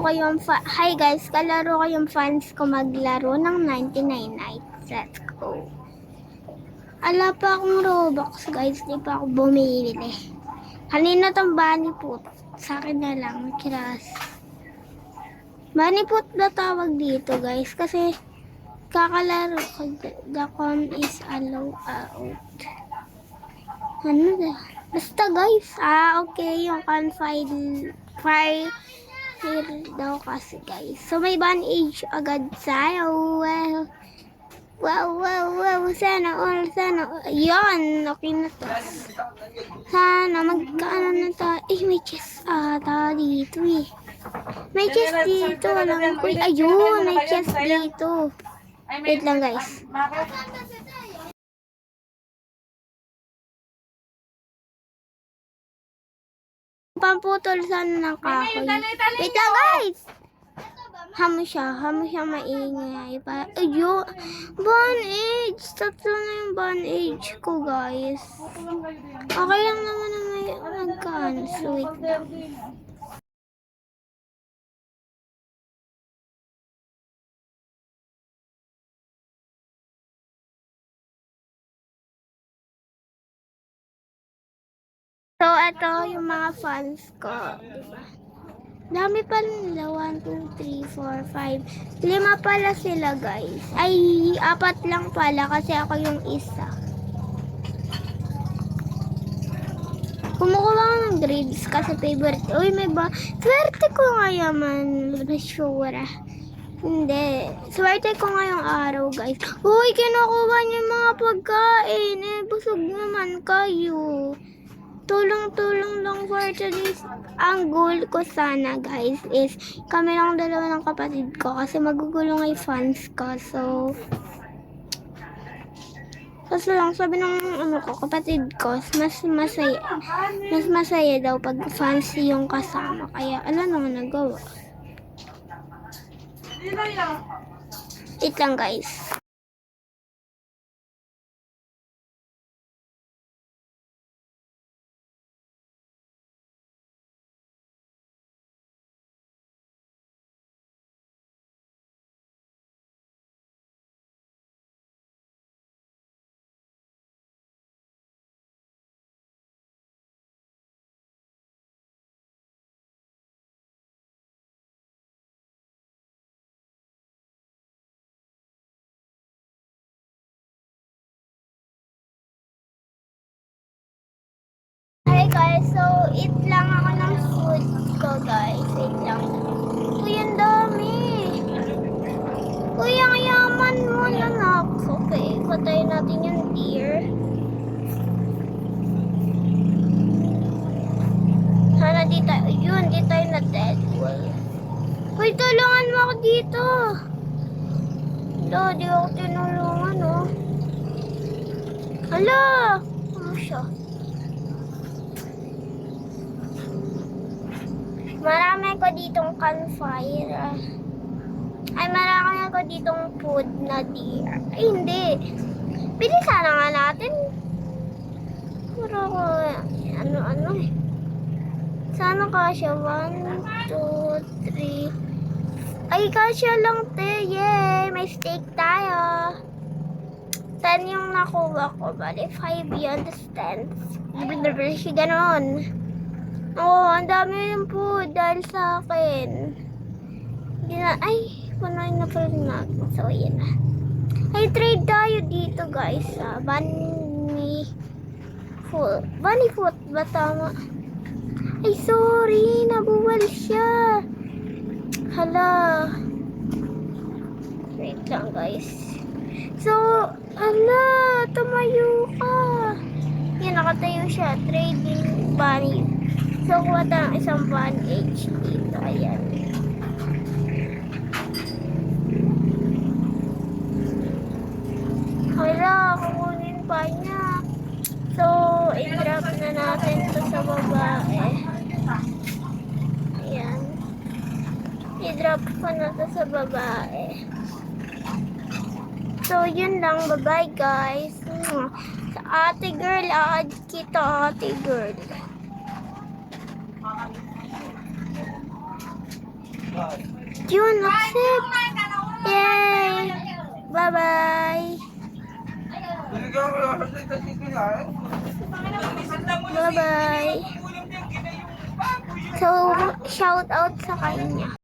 Hi guys, kalaro ko yung fans ko maglaro ng 99 Nights. Let's go. Ala pa akong Robux guys, di pa ako bumili. Kanina tong bunny foot. Sa akin na lang, kiras. Bunny foot na tawag dito guys, kasi kakalaro ko. The com is allow out. Ano na? Basta guys, okay, yung confide fire daw kasi guys. So may bandage agad tayo. Wow. Sana all. Yun, okay na to. Sana magkaano na to. May chest ata dito eh. May chest dito. Alam ko. Ayun, may chest dito. Wait lang guys. Pamputol sana ng kahoy. Wait lang guys! Hamo siya maingay pa. Ayun! Bandage! Tatlo na yung bandage ko guys. Okay lang naman na may nagkaan. Sweet lang. So, ito yung mga fans ko. Diba? Dami pa nila. 1, 2, 3, 4, 5. 5 pala sila guys. Ay, 4 lang pala kasi ako yung isa. Kumukuha ko ng grades kasi favorite. Uy, may ba? Swerte ko nga yaman. Sure. Hindi. Swerte ko ngayong araw guys. Uy, kinukuha niyo yung mga pagkain. Busog naman kayo. Tulong lang for today's. Ang goal ko sana guys is kami lang dalawa ng kapatid ko kasi magugulong ay fans ko. So lang sabi ng kapatid ko, mas masaya daw pag fans yung kasama. Kaya ano naman nagawa. Wait lang guys. Hi guys, so eat lang ako ng food ko guys. Eat lang. Uy, ang dami. Uy, ang yaman mo nanak. Okay, patayin natin yung deer. Sana di tayo na dead. Uy, tulungan mo ako dito. Di ako tinulungan oh. Hala! Ano siya? Marami ko ditong campfire. Ay, marami ako ditong food na deer. Ay, hindi. Bilisan na nga natin. Pero ako, ano eh. Sana kasya. 1, 2, 3. Ay, kasya lang te. Yay! May steak tayo. 10 yung nakuha ko. Bali, 5 yun. Tapos 10. Ganon. Oo, ang dami yung food dahil sa akin. Ay, punoy na pala natin. So, yun na. Ay, trade tayo dito, guys. Bunny foot ba tama? Ay, sorry. Nabuwal siya. Hala. Wait lang, guys. So, hala. Tumayo ka. Yan, nakatayo siya. Trading bunny. So, kuha tayo ng isang bandage dito. Ayan. Hala, kukunin pa niya. So, i-drop na natin ito sa babae. Ayan. I-drop ko na ito sa babae. So, yun lang. Bye-bye, guys. Sa ate girl, add kita ate girl. Yun, accept. Yay! Bye-bye. Bye-bye. So, shout out sa kanya.